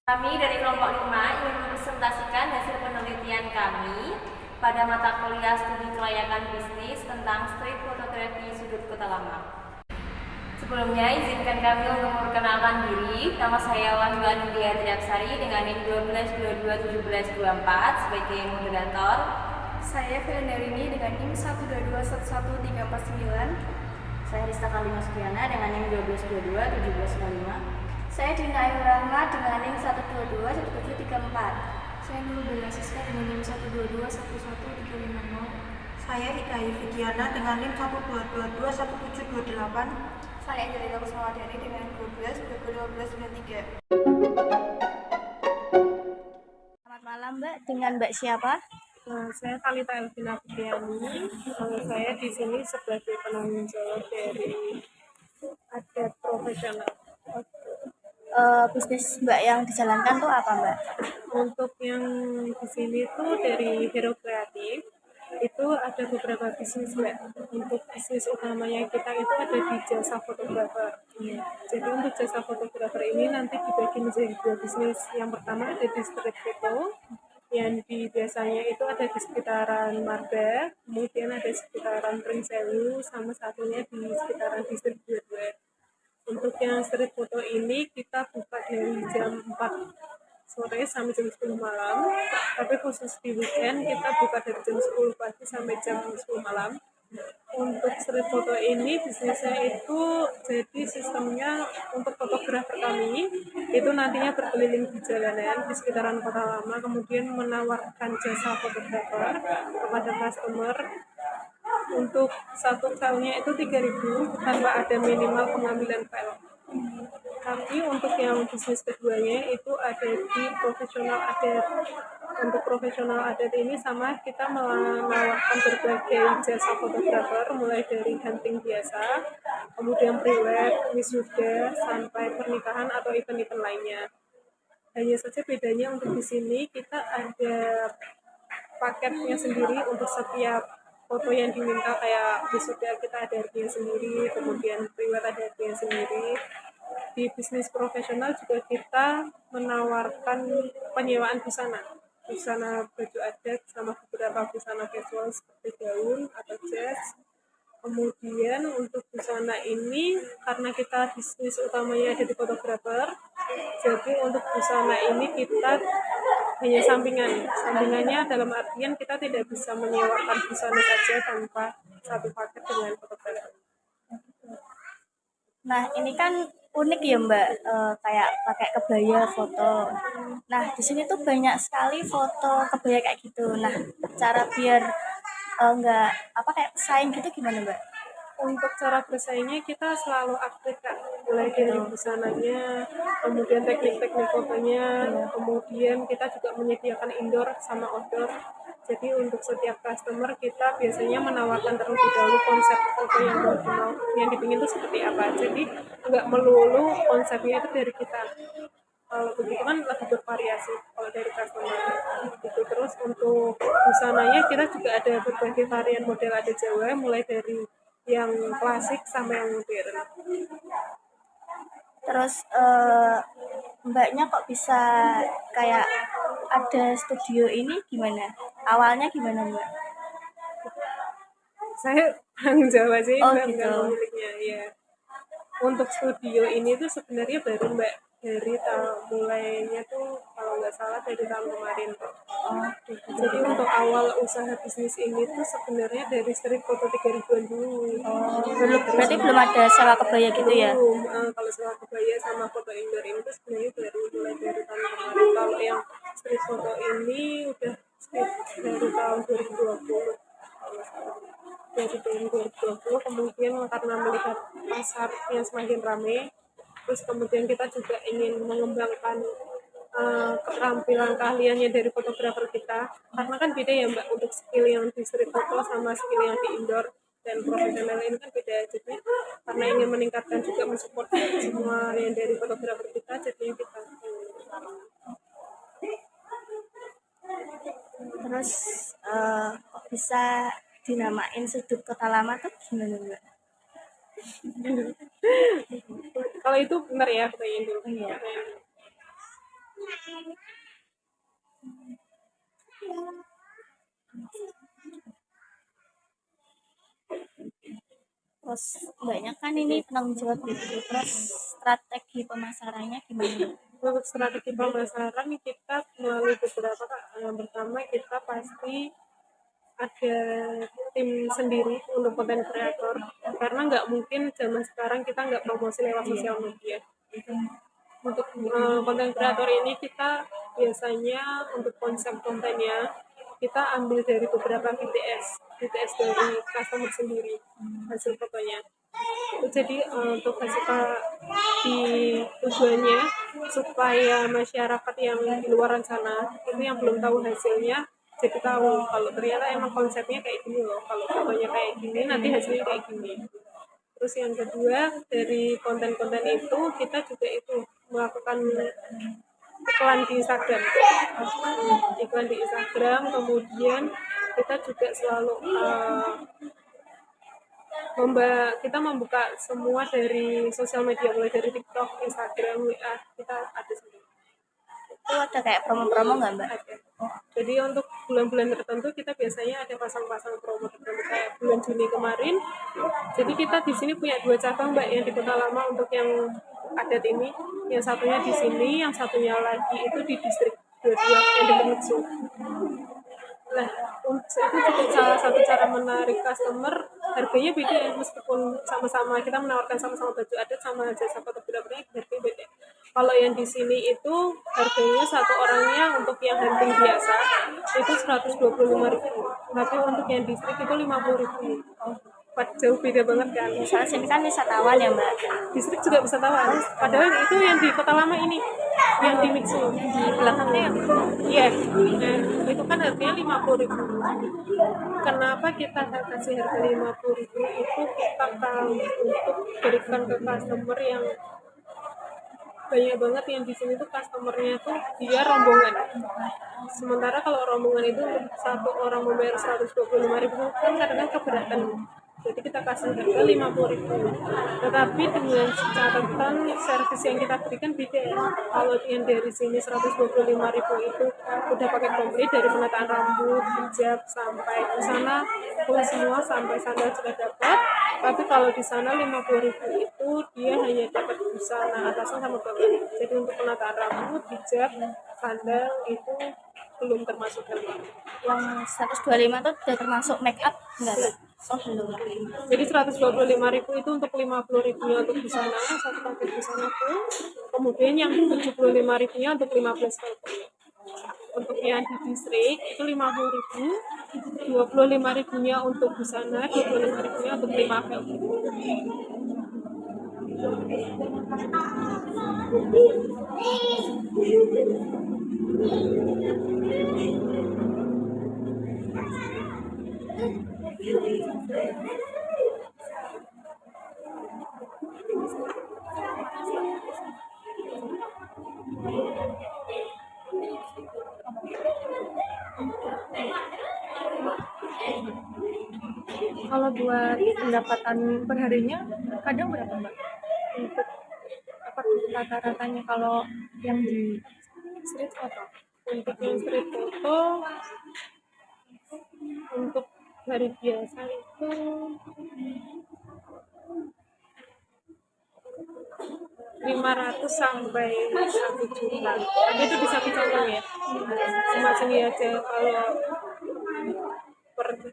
Kami dari kelompok 5 ingin mempresentasikan hasil penelitian kami pada mata kuliah studi kelayakan bisnis tentang street photography sudut kota lama. Sebelumnya, izinkan kami untuk memperkenalkan diri. Nama saya Wahyu Anindya Triapsari dengan NIM 12221724 sebagai moderator. Saya Felendarini dengan NIM 122111349. Saya Rista Kalima Supriana dengan NIM 12221705. Saya Dina Ayu Rahma dengan NIM 1221734. Saya Nurul Bella Siska dengan NIM 122111350. Saya Hidayah Vidiana dengan NIM 122211728. Saya Angelina Kusmawadari dengan 12 Selamat malam Mbak, dengan Mbak siapa? Saya Kalita Elvina Fitriani. Saya di sini sebagai penanggung jawab dari adat profesional. Bisnis Mbak yang dijalankan tuh apa Mbak? Untuk yang di sini tuh dari Hero Kreatif itu ada beberapa bisnis Mbak. Untuk bisnis utamanya kita itu ada di jasa fotografer. Jadi untuk jasa fotografer ini nanti dibagi menjadi dua bisnis. Yang pertama ada di street photo, yang biasanya itu ada di sekitaran Marga, kemudian ada di sekitaran Pringsewu, sama satunya di sekitaran Distrik 22. Untuk yang street photo ini kita buka dari jam 4 sore sampai jam 10 malam, tapi khusus di weekend kita buka dari jam 10 pagi sampai jam 10 malam. Untuk street photo ini bisnisnya itu jadi sistemnya untuk fotografer kami itu nantinya berkeliling di jalanan di sekitaran kota lama, kemudian menawarkan jasa fotografer kepada customer. Untuk satu filenya itu 3.000 tanpa ada minimal pengambilan file. Tapi untuk yang bisnis keduanya itu ada di profesional adat. Untuk profesional adat ini sama kita menawarkan berbagai jasa fotografer mulai dari hunting biasa, kemudian pre-wed, wisuda, sampai pernikahan atau event-event lainnya. Hanya saja bedanya untuk di sini kita ada paketnya sendiri untuk setiap foto yang diminta, kayak wisuda kita ada harganya sendiri, kemudian pre-wed ada harganya sendiri. Di bisnis profesional juga kita menawarkan penyewaan busana baju adat sama beberapa busana casual seperti gaun atau jas. Kemudian untuk busana ini karena kita bisnis utamanya ada di fotografer, jadi untuk busana ini kita hanya sampingannya dalam artian kita tidak bisa menyewakan busana saja tanpa satu paket dengan fotografer. Nah ini kan unik ya Mbak, kayak pakai kebaya foto. Nah di sini tuh banyak sekali foto kebaya kayak gitu. Nah cara biar nggak apa kayak pesaing gitu gimana Mbak? Untuk cara bersaingnya kita selalu aktif Kak, mulai dari busananya, kemudian teknik-teknik fotonya, kemudian kita juga menyediakan indoor sama outdoor. Jadi untuk setiap customer kita biasanya menawarkan terlebih dahulu konsep foto yang dipingin itu seperti apa. Jadi nggak melulu konsepnya itu dari kita. Kalau begitu kan lebih bervariasi kalau dari customer gitu. Terus untuk busananya kita juga ada berbagai varian model adat Jawa, mulai dari yang klasik sama yang modern. Terus Mbaknya kok bisa kayak ada studio ini gimana? Awalnya gimana Mbak? Saya orang Jawa sih, Oh Mbak, gitu. bukan pemiliknya ya. Untuk studio ini tuh sebenarnya baru Mbak, dari mulainya tuh kalau nggak salah dari tahun kemarin kok. Jadi untuk awal usaha bisnis ini tuh sebenarnya dari street foto 3.000-an dulu. Berarti belum ada sewa kebaya gitu ya? Belum, kalau sewa kebaya sama foto indoor ini tuh sebenarnya baru mulai dari tahun kemarin. Kalau yang street foto ini udah dari tahun 2020. Dari tahun 2020 kemudian karena melihat pasar yang semakin ramai, terus kemudian kita juga ingin mengembangkan keterampilan keahliannya dari fotografer kita, karena kan beda ya Mbak, untuk skill yang di street foto sama skill yang di indoor dan profesional ini kan beda. Jadi karena ingin meningkatkan juga mensupport semua yang dari fotografer kita, jadinya kita Terus kok bisa dinamain sudut kota lama tuh gimana Mbak? kalau itu benar ya, fotonya dulu. Iya. Terus banyak kan ini penanggung jawab gitu. Terus strategi pemasarannya gimana? Untuk strategi pemasaran kita melalui beberapa Kak. Yang pertama kita pasti ada tim sendiri untuk konten kreator karena nggak mungkin zaman sekarang kita nggak promosi lewat sosial media. Untuk konten kreator ini kita biasanya untuk konsep kontennya kita ambil dari beberapa BTS dari customer sendiri hasil fotonya. Jadi untuk hasil di tujuannya supaya masyarakat yang di luar sana itu yang belum tahu hasilnya jadi tahu kalau ternyata emang konsepnya kayak gini loh, kalau fotonya kayak gini nanti hasilnya kayak gini. Terus yang kedua dari konten-konten itu kita juga itu melakukan iklan di Instagram, kemudian kita juga selalu kita membuka semua dari sosial media mulai dari TikTok, Instagram, WA kita ada semua. Itu ada kayak promo-promo nggak Mbak? Ada. Jadi untuk bulan-bulan tertentu kita biasanya ada pasang-pasang promo tertentu kayak bulan Juni kemarin. Jadi kita di sini punya 2 cabang Mbak yang di Kota Lama untuk yang adat ini. Yang satunya di sini, yang satunya lagi itu di distrik 22 yang di Mitsu. Nah, itu juga salah satu cara menarik customer. Harganya beda ya, meskipun sama-sama kita menawarkan sama-sama baju adat sama jasa fotografernya harganya beda. Kalau yang di sini itu harganya satu orangnya untuk yang hunting biasa itu 125.000. Tapi untuk yang distrik itu 50.000. Jauh beda banget kan. Soalnya sini kan wisatawan ya Mbak. Distrik juga wisatawan. Padahal itu yang di Kota Lama ini, yang di Mitsu di belakangnya yang iya. Nah, itu kan harganya 50.000. Kenapa kita kasih harga 50.000 itu kita untuk berikan ke customer yang banyak banget yang di sini tuh customernya tuh dia rombongan. Sementara kalau rombongan itu satu orang membayar 125.000 kan kadang-kadang keberatan. Jadi kita kasih harga 50.000. Tetapi dengan catatan servis yang kita berikan beda ya. Kalau yang dari sini 125.000 itu udah pakai komplit dari penataan rambut, hijab sampai ke sana full semua sampai sandal juga dapat. Tapi kalau di sana 50.000 itu dia hanya dapat busana atasan sama bawah. Jadi untuk penataan rambut, hijab, sandal itu belum termasuk dalam. Yang 125 tuh udah termasuk make up enggak Mbak? Oh belum. Jadi 125.000 itu untuk 50.000-nya untuk busana, satu paket busana full. Kemudian yang 75.000-nya untuk 15 velgnya. Untuk yang di distrik itu 50.000, 25.000-nya untuk busana, 25.000-nya untuk 5 velg. Kalau buat pendapatan perharinya kadang berapa Mbak? Untuk Apa rata-ratanya kalau yang di street photo? untuk yang street foto untuk hari biasa itu 500 sampai 1 juta. Tapi itu bisa dicocok ya. Cuma segini aja kalau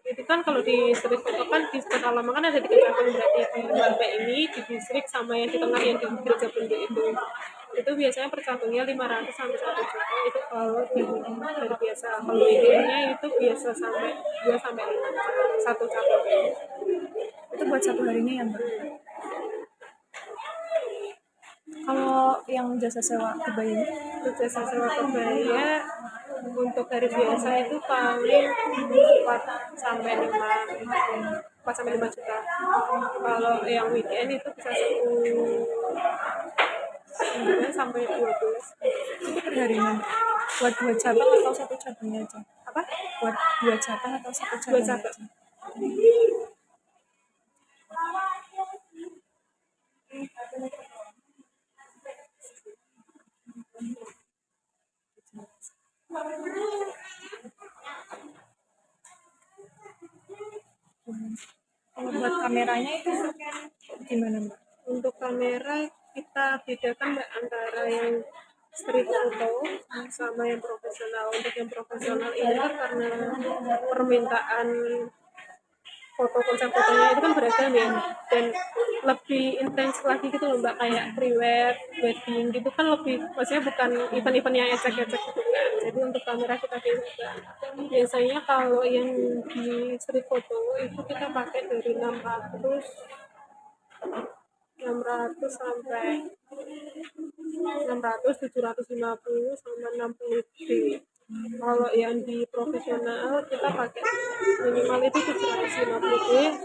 itu kan kalau di street foto kan di Kota Lama kan ada 3 cabang berarti di Malba ini di distrik sama yang di tengah yang di gereja Bunda itu biasanya per cabangnya 500 sampai 1 juta itu kalau di hari biasa. Kalau weekendnya itu biasa sampai 2 sampai 5 juta satu cabang. Itu buat satu harinya ya Mbak? Kalau yang jasa sewa kebayanya? Untuk jasa sewa kebaya untuk hari biasa itu paling 4 sampai 5 juta. Kalau yang weekend itu bisa 9 sampai 12. Itu per harinya buat 2 cabang atau satu cabangnya aja? Apa? Buat 2 cabang atau satu 2 cabangnya cabang. aja? buat kameranya itu gimana Mbak? Untuk kamera kita bedakan Mbak antara yang street photo sama yang profesional. Untuk yang profesional ini kan karena permintaan foto konsep fotonya itu kan beragam ya, dan lebih intens lagi gitu loh Mbak, kayak pre-wed, wedding gitu kan lebih, maksudnya bukan event-event yang ecek-ecek gitu kan. Jadi untuk kamera kita beda. Biasanya kalau yang di street photo itu kita pakai dari 600 sampai 600, 750 sama 60D. Kalau yang di profesional kita pakai minimal itu 750D,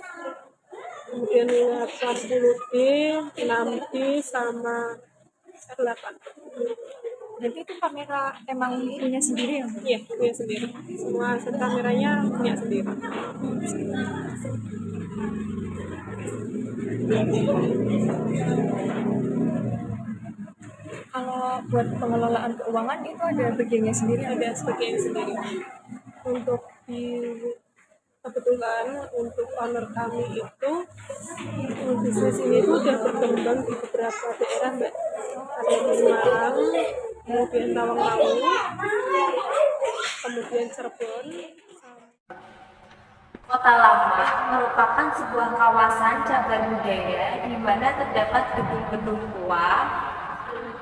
kemudian 40D, 6D sama R8. Jadi itu kamera emang punya sendiri ya Mbak? Iya, punya sendiri. Semua aset kameranya punya sendiri. Kalau buat pengelolaan keuangan itu ada bagiannya sendiri Ada sebagian sendiri. Untuk kebetulan untuk owner kami itu bisnis ini itu udah berkembang di beberapa daerah Mbak. Ada di Semarang, kemudian Tawangmangu, kemudian Cirebon. Kota Lama merupakan sebuah kawasan cagar budaya di mana terdapat gedung-gedung tua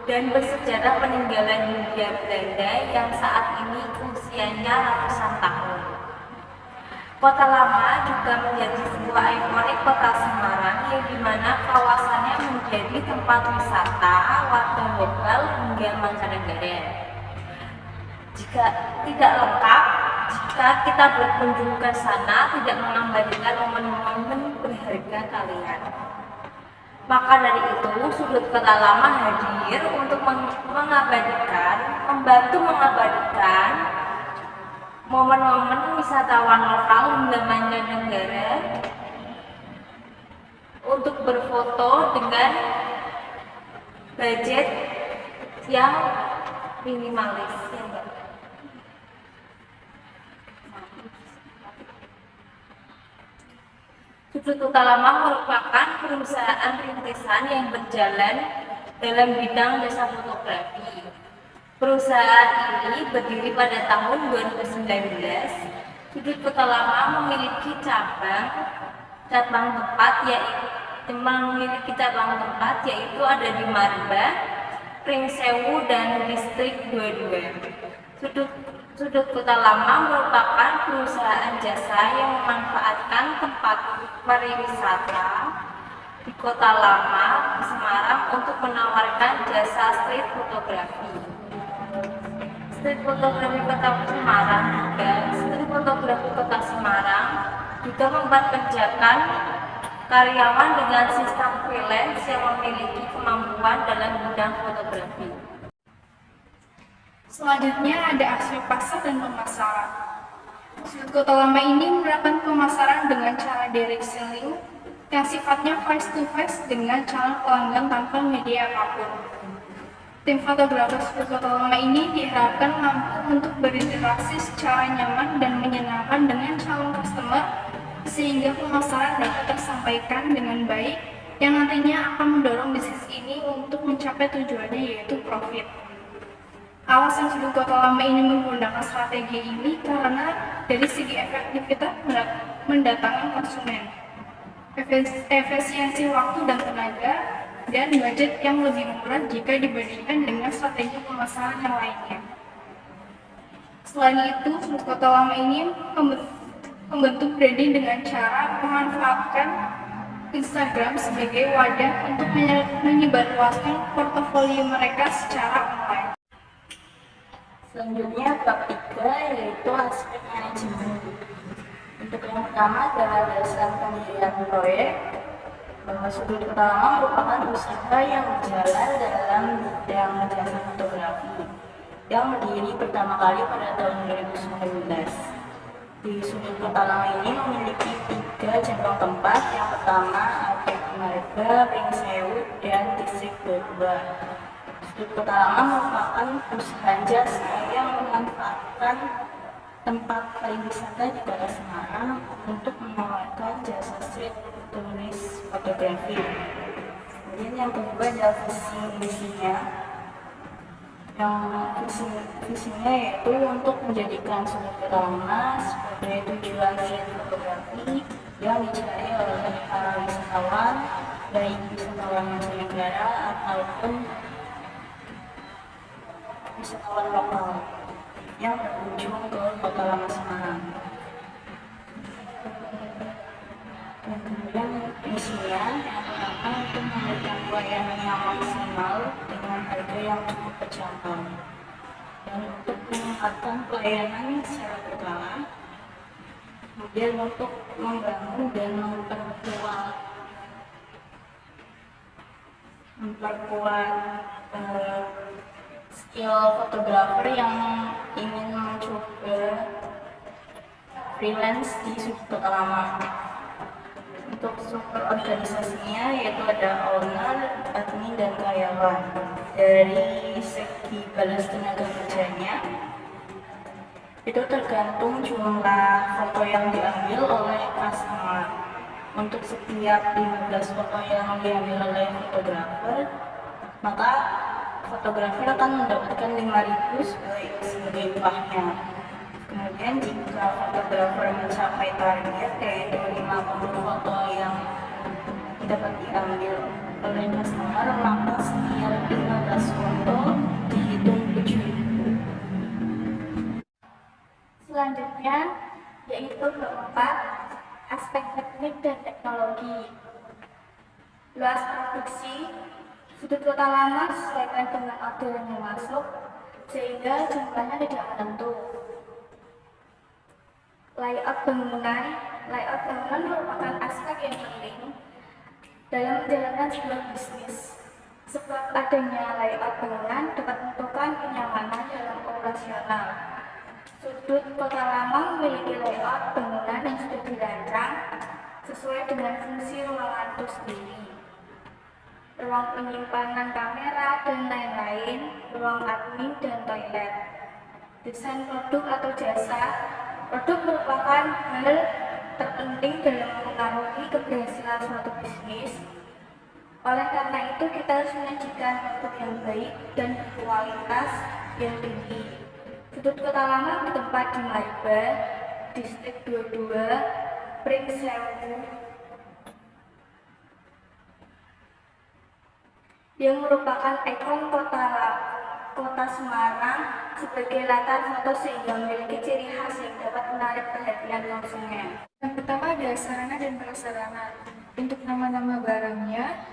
dan bersejarah peninggalan Hindia Belanda yang saat ini usianya ratusan tahun. Kota Lama juga menjadi sebuah ikonik kota Semarang yang dimana kawasannya menjadi tempat wisata warga lokal hingga mancanegara. Jika tidak lengkap, jika kita berkunjung ke sana tidak mengabadikan momen-momen berharga kalian. Maka dari itu, Sudut Kota Lama hadir untuk membantu mengabadikan momen-momen wisatawan lokal hingga mancanegara untuk berfoto dengan budget yang minimalis. Sudut Kota Lama merupakan perusahaan rintisan yang berjalan dalam bidang jasa fotografi. Perusahaan ini berdiri pada tahun 2019. Sudut Kota Lama memiliki cabang tempat yaitu ada di Marba, Pringsewu, dan Distrik 22. Sudut Kota Lama merupakan perusahaan jasa yang memanfaatkan tempat pariwisata di Kota Lama, Semarang untuk menawarkan jasa street fotografi. Street fotografi Kota Semarang juga mempekerjakan karyawan dengan sistem freelance yang memiliki kemampuan dalam bidang fotografi. Selanjutnya ada aspek pasar dan pemasaran. Sudut Kota Lama ini menerapkan pemasaran dengan cara direct selling yang sifatnya face to face dengan calon pelanggan tanpa media apapun. Tim fotografer Sudut Kota Lama ini diharapkan mampu untuk berinteraksi secara nyaman dan menyenangkan dengan calon customer sehingga pemasaran dapat tersampaikan dengan baik yang nantinya akan mendorong bisnis ini untuk mencapai tujuannya yaitu profit. Alasan Sudut Kota Lama ini menggunakan strategi ini karena dari segi efektivitas mendatangkan konsumen, efisiensi waktu dan tenaga, dan budget yang lebih murah jika dibandingkan dengan strategi pemasaran yang lainnya. Selain itu, Sudut Kota Lama ini membentuk branding dengan cara memanfaatkan Instagram sebagai wadah untuk menyebarluaskan portofolio mereka secara online. Selanjutnya bab 3 yaitu aspek manajemen. Untuk yang pertama adalah dasar pemilihan proyek. Bahwa Sudut Kota Lama merupakan usaha yang berjalan dalam bidang jasa fotografi yang berdiri pertama kali pada tahun 2019. Di Sudut Kota Lama ini memiliki 3 cabang tempat. Yang pertama ada di Marga, Pringsewu, dan Distrik 22. Sudut Kota Lama merupakan perusahaan jasa yang memanfaatkan tempat pariwisata di Kota Semarang untuk menawarkan jasa street turis fotografi. Kemudian yang kedua adalah visi misinya. Yang visinya yaitu untuk menjadikan sudut kota lama sebagai tujuan street fotografi yang dicari oleh para wisatawan, baik wisatawan mancanegara ataupun wisatawan lokal yang berkunjung ke Kota Lama Semarang. Dan kemudian misinya yang pertama untuk memberikan pelayanan yang maksimal dengan harga yang cukup terjangkau, dan untuk meningkatkan pelayanan secara berkala, kemudian untuk membangun dan memperkuat skill fotografer yang ingin mencoba freelance di sudut kota lama. Untuk struktur organisasinya yaitu ada owner, admin, dan karyawan. Dari segi balas tenaga kerjanya itu tergantung jumlah foto yang diambil oleh customer. Untuk setiap 15 foto yang diambil oleh fotografer, maka fotografer akan mendapatkan 5.000 sebagai upahnya. Kemudian jika fotografer mencapai target yaitu 50 foto yang dapat diambil oleh customer, maka setiap 15 foto dihitung 7.000. Selanjutnya yaitu keempat, aspek teknik dan teknologi. Luas produksi sudut kota lama sesuaikan dengan orderan yang masuk, sehingga jumlahnya tidak menentu. Layout bangunan merupakan aspek yang penting dalam menjalankan sebuah bisnis. Sebab adanya layout bangunan dapat menentukan kenyamanan dalam operasional. Sudut kota lama memiliki layout bangunan yang sudah dirancang sesuai dengan fungsi ruangan itu sendiri. Ruang penyimpanan kamera dan lain-lain, ruang admin dan toilet. Desain produk atau jasa. Produk merupakan hal terpenting dalam mempengaruhi keberhasilan suatu bisnis. Oleh karena itu, kita harus menyajikan produk yang baik dan berkualitas yang tinggi. Sudut kota lama bertempat di Marba, Distrik 22, Pringsewu, yang merupakan ikon kota Semarang sebagai latar foto sehingga memiliki ciri khas yang dapat menarik perhatian konsumen. Yang pertama ada sarana dan prasarana. Untuk nama-nama barangnya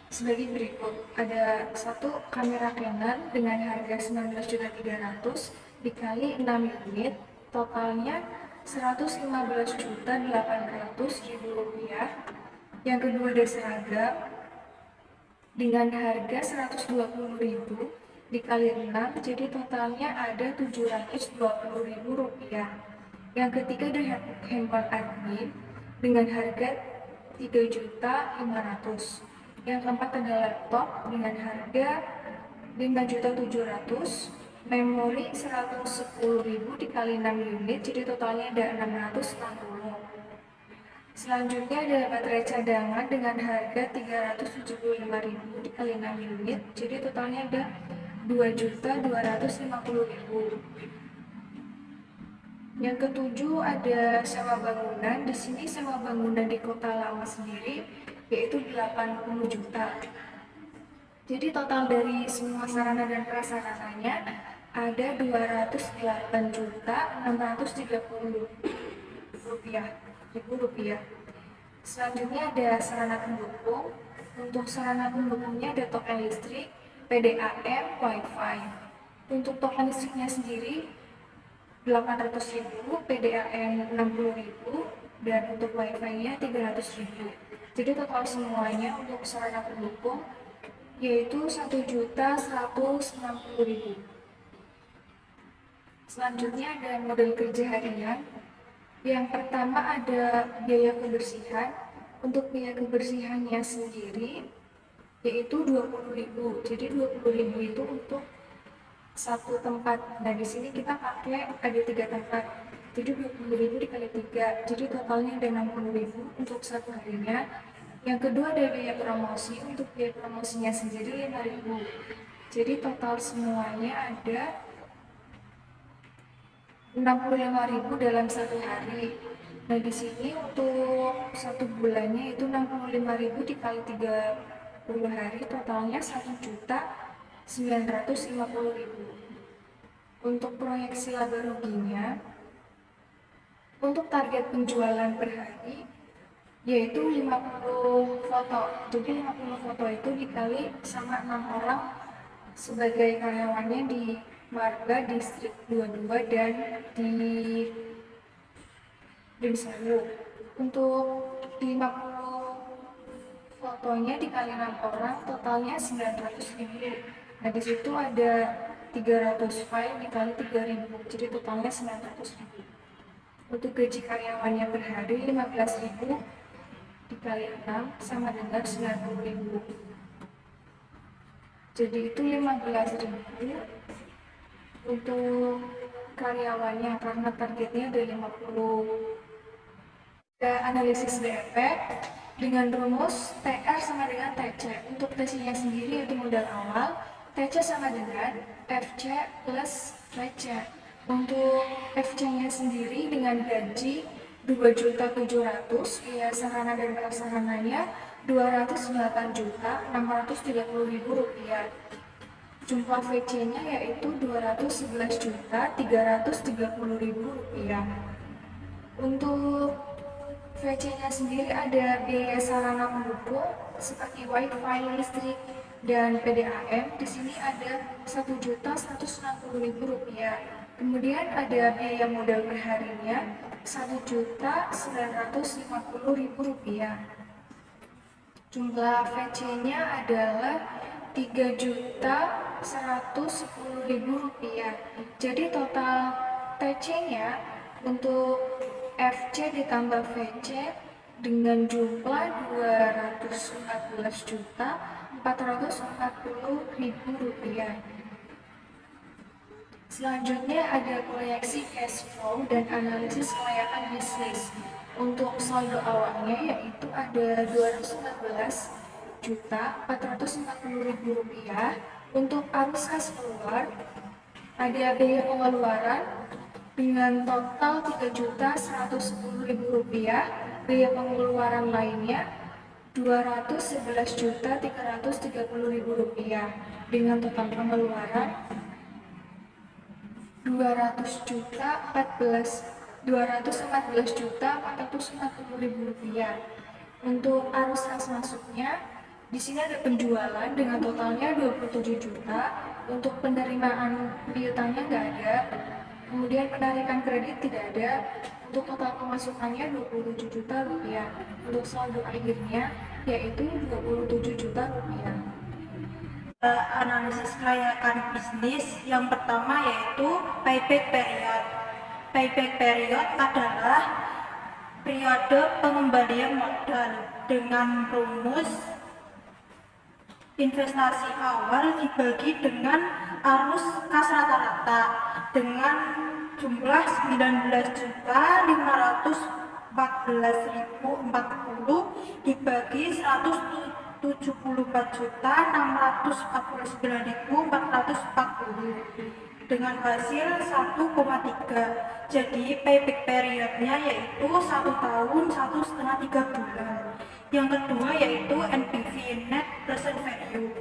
sebagai berikut. Ada 1 kamera Canon dengan harga 19.300.000 dikali 6 unit, totalnya 115.800.000 rupiah. Yang kedua ada seragam dengan harga 120.000 dikali 6, jadi totalnya ada 720.000 rupiah. Yang ketiga ada handphone admin dengan harga 3.500.000. Yang keempat ada laptop dengan harga 5.700.000, memori 110.000 dikali 6 unit, jadi totalnya ada 660. Selanjutnya ada baterai cadangan dengan harga 375.000 dikali 6 unit, jadi totalnya ada 2.250.000. Yang ketujuh ada sewa bangunan. Di sini sewa bangunan di Kota Lama sendiri yaitu 80 juta. Jadi total dari semua sarana dan prasarananya ada 208.630.000 rupiah. Selanjutnya ada sarana pendukung. Untuk sarana pendukungnya ada token listrik, PDAM, Wi-Fi. Untuk token listriknya sendiri 800.000, PDAM 60.000, dan untuk Wi-Fi-nya 300.000. Jadi total semuanya untuk sarana pendukung yaitu 1.160.000. Selanjutnya ada model kerja harian. Yang pertama ada biaya kebersihan. Untuk biaya kebersihannya sendiri yaitu 20.000. Jadi 20.000 itu untuk satu tempat. Nah di sini kita pakai ada 3 tempat. Jadi 20.000 dikali 3, jadi totalnya ada 60.000 untuk satu harinya. Yang kedua ada biaya promosi, untuk biaya promosinya sendiri 5.000. Jadi total semuanya ada 65.000 dalam satu hari. Nah, di sini untuk satu bulannya itu 65.000 dikali 30 hari, totalnya 1.950.000. Untuk proyeksi laba ruginya, untuk target penjualan per hari yaitu 50 foto. Jadi 50 foto itu dikali sama 6 orang sebagai karyawannya di Marga Distrik 22 dan di Densalu. Untuk 50 fotonya dikali 6 orang totalnya 900.000. Nah, di situ ada 300 file dikali 3.000, jadi totalnya 900.000. Untuk gaji karyawannya per hari 15.000 dikali 6 sama dengan 90.000. Jadi itu 15.000 untuk karyawannya karena targetnya ada 50. Ada analisis DP dengan rumus TR sama dengan TC. Untuk TC-nya sendiri yaitu modal awal, TC sama dengan FC plus VC. Untuk FC-nya sendiri dengan gaji 2.700.000, biaya sarana dan prasarananya 208.630.000 rupiah. Jumlah VC-nya yaitu 211.330.000 rupiah. Untuk VC-nya sendiri ada biaya sarana pendukung seperti WiFi, listrik, dan PDAM. Di sini ada 1.160.000 rupiah. Kemudian ada biaya modal per harinya 1.950.000 rupiah. Jumlah VC-nya adalah 3.110.000 rupiah. Jadi total TC-nya untuk FC ditambah VC dengan jumlah 214.440.000 rupiah. Selanjutnya ada proyeksi cash flow dan analisis kelayakan bisnis. Untuk saldo awalnya yaitu ada 214.440.000 rupiah. Untuk arus kas keluar ada biaya pengeluaran dengan total 3.110.000 rupiah. Biaya pengeluaran lainnya 211.330.000 rupiah dengan total pengeluaran 214.440.000 rupiah. Untuk arus kas masuknya, di sini ada penjualan dengan totalnya 27 juta. Untuk penerimaan piutangnya nggak ada. Kemudian penarikan kredit tidak ada. Untuk total pemasukannya 27 juta rupiah. Untuk saldo akhirnya yaitu 27 juta rupiah. Analisis kelayakan bisnis yang pertama yaitu payback period. Payback period adalah periode pengembalian modal dengan rumus investasi awal dibagi dengan arus kas rata-rata dengan jumlah 19.514.040 dibagi 174.649.440 dengan hasil 1,3. Jadi payback periodnya yaitu 1 tahun 1,5 3 bulan. Yang kedua yaitu NPV, Net Present Value.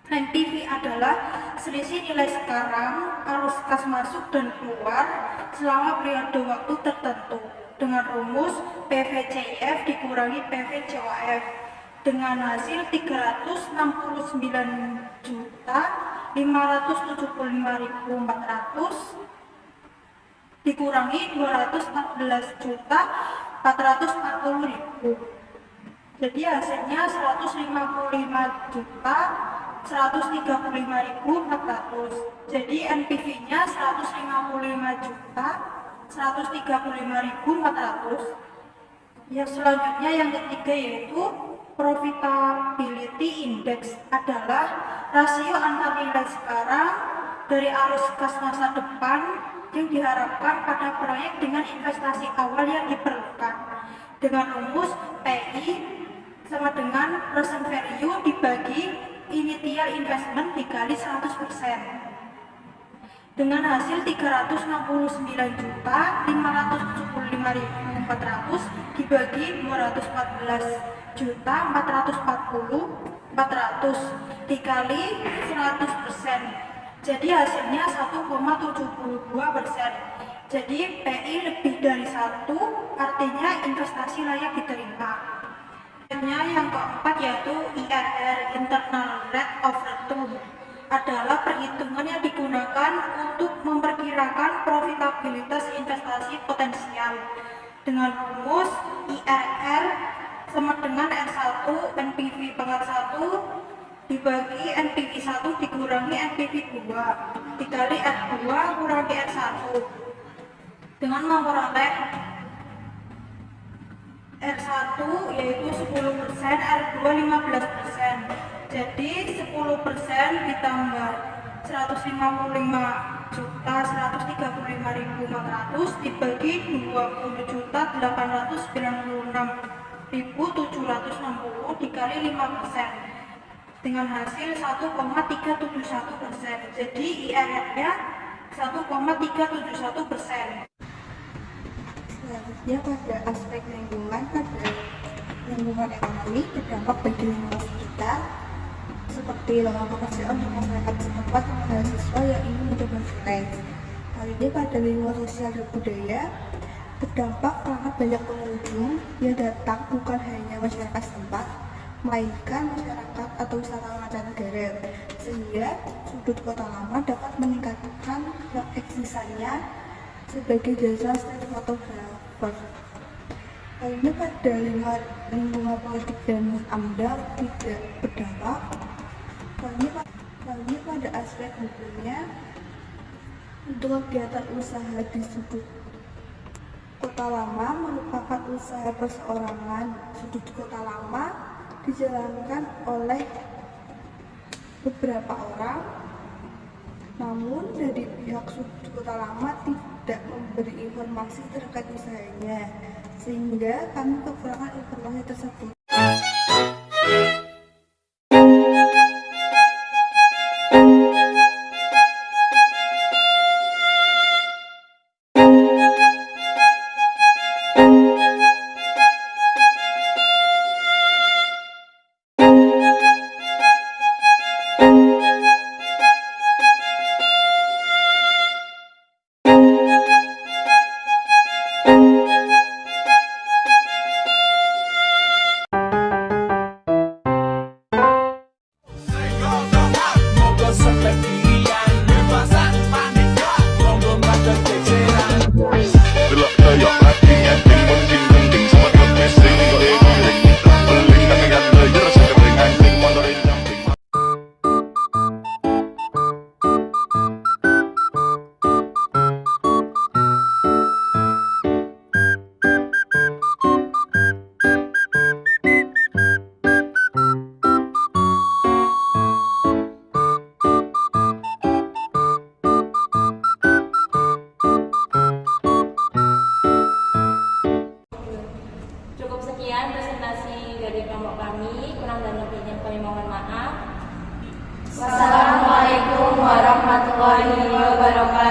NPV adalah selisih nilai sekarang arus kas masuk dan keluar selama periode waktu tertentu dengan rumus PVCIF dikurangi PVCOF dengan hasil 369.575.400 dikurangi 214.440.000. Jadi hasilnya 155.135.400. Jadi NPV-nya 155.135.400. Yang selanjutnya yang ketiga yaitu Profitability Index adalah rasio antar nilai sekarang dari arus kas masa depan yang diharapkan pada proyek dengan investasi awal yang diperlukan. Dengan rumus PI sama dengan present value dibagi initial investment dikali 100%. Dengan hasil 369.575.400 dibagi 214.440.400 dikali 100%. Jadi hasilnya 1,72%. Jadi PI lebih dari 1 artinya investasi layak diterima. Yang keempat yaitu IRR, Internal Rate of Return, adalah perhitungan yang digunakan untuk memperkirakan profitabilitas investasi potensial. Dengan rumus IRR sama dengan R1 NPV pangkat 1 dibagi NPV 1 dikurangi NPV 2 dikali R2 kurangi R1 dengan memperoleh R1 yaitu 10%, R2 15%. Jadi 10% ditambah 155.135.400 dibagi 20.896.760 dikali 5% dengan hasil 1,371%. Jadi IRR-nya 1,371%. Selanjutnya pada aspek lingkungan, pada lingkungan ekonomi berdampak bagi lingkungan sekitar seperti lowongan pekerjaan untuk masyarakat setempat dan mahasiswa yang ingin mencoba freelance. Hal ini pada lingkungan sosial dan budaya berdampak karena banyak pengunjung yang datang bukan hanya masyarakat setempat, melainkan masyarakat atau wisatawan mancanegara, sehingga sudut kota lama dapat meningkatkan eksistensinya sebagai jasa street photographer. Hal ini pada lingkungan politik dan AMDA tidak berdampak. Hal ini pada aspek hukumnya, untuk kegiatan usaha di sudut kota lama merupakan usaha perseorangan. Sudut kota lama dijalankan oleh beberapa orang, namun dari pihak sudut kota lama tidak memberi informasi terkait usahanya, sehingga kami kekurangan informasi tersebut. Sekian presentasi dari kelompok kami, kurang dan lebihnya kami mohon maaf. Wassalamualaikum warahmatullahi wabarakatuh.